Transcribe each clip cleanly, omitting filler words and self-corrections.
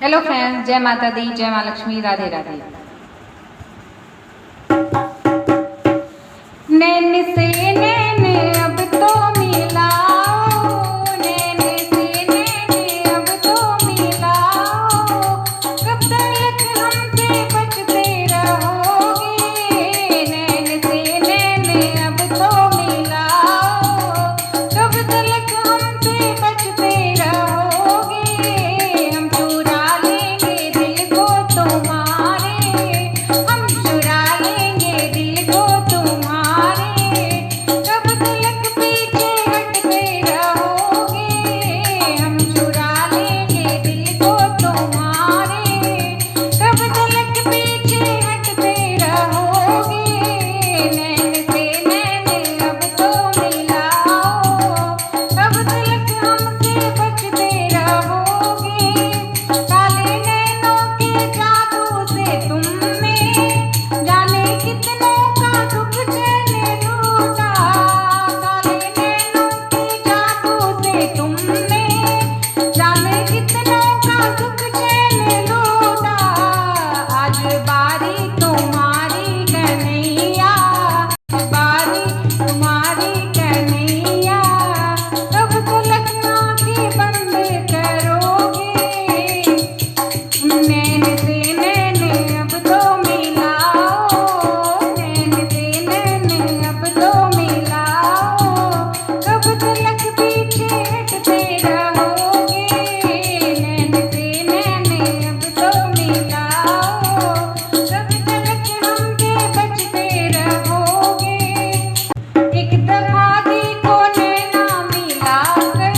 Hello friends, जय माता दी, जय माँ लक्ष्मी, राधे राधे। नैन से नैन अब तो मिलाओ, नैन से नैन अब तो मिलाओ, कब तक हमसे बचते रहोगे। नैन से नैन अब तो मिलाओ, कब तक हमसे बचते रहोगे। हम चुरा लेंगे दिल को तुम्हारे, हम चुरा लेंगे दिल को तुम्हारे, कब तक पीछे हटते रहोगे। हम चुरा लेंगे दिल को तुम्हारे, कब तक पीछे हटते रहोगे। नैन से नैन अब तो मिलाओ, कब तक हमसे बचते रहोगे। काले नैनों के जादू से तुमने जाने कितनों का दुख चैन लूटा। काले नैनों के जादू से तुमने जाने कितनों का दुख चैन लूटा। आज बारी तुम्हारी कन्हैया, बारी तुम्हारी कन्हैया, कब तक आंखें बंद करोगे। नैन से नैन अब तो मिलाओ, नैन से नैन अब तो मिलाओ, कब तक पीछे हटते रहोगे। नैन से नैन अब तो मिलाओ, कब तक हमसे बचते रहोगे। एक दफा देखो नैना मिला कर,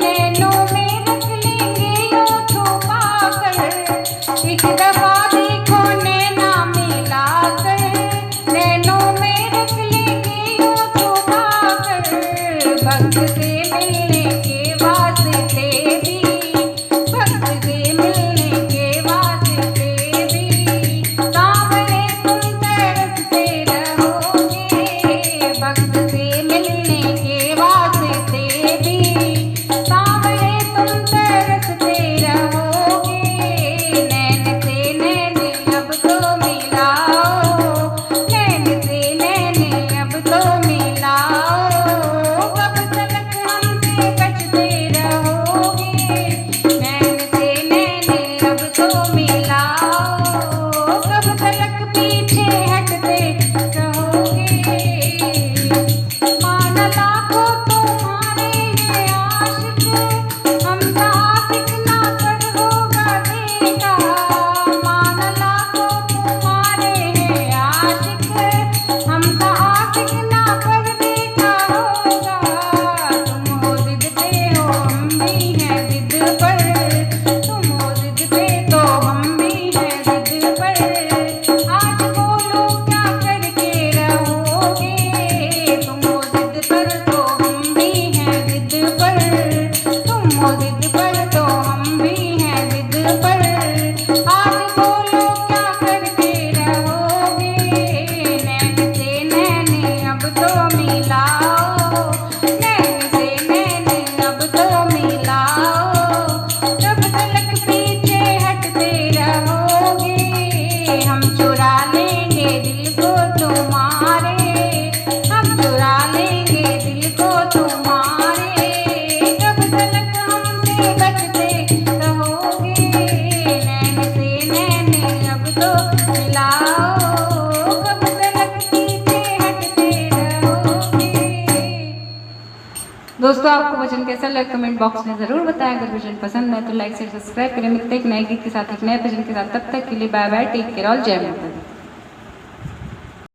नैनों में रख लेंगे यो छुपा कर। एक दफा देखो नैना मिला कर, नैनों में रख लेंगे यो छुपा कर। भक्त से मिलने के वास्ते भी, भक्त से मिलने के वास्ते भी, सामने तुम तरसते रहोगे। भक्त से मिलने के वास्ते भी, सामने तुम तरसते रहोगे। नैन से नैन अब तो मिलाओ, नैन से नैन अब तो मिलाओ, कब तक हमसे बचते रहोगे। नैन से नैन अब तो मिलाओ, कब तक पीछे हटते रहोगे। मान लाखों तुम्हारे हैं आशिक, हमसा आशिक ना कर होगा देखा। मान लाखों तुम्हारे हैं आशिक, हमसा आशिक ना कर देखा होगा। तुम हो जिद पे हो हम भी हैं जिद पर, तुम हो जिद पे तो हम भी हैं जिद पर। आज बोलो क्या करके रहोगे। तुम हो जिद पर तो हम भी हैं जिद पर, तुम हो जिद पर तो हम भी हैं जिद पर। आज बोलो क्या करके रहोगे। नैन से नैन अब तो मिलाओ, नैन से नैन अब तो मिलाओ, कब तक पीछे हटते रहोगे। हम चुरा लेंगे दिल को तुम्हारे, हम चुरा लेंगे दिल को तुम्हारे, कब तक हमसे बचते रहोगे। नैन से नैन अब तो मिलाओ, कब तक पीछे हटते रहोगे। दोस्तों, आपको भजन कैसा लगा कमेंट बॉक्स में जरूर बताएं। अगर भजन पसंद है तो लाइक शेयर सब्सक्राइब करें। मिलते हैं एक नए गीत के साथ, एक नए भजन के साथ। तब तक के लिए bye bye, take care, all जय माता दी।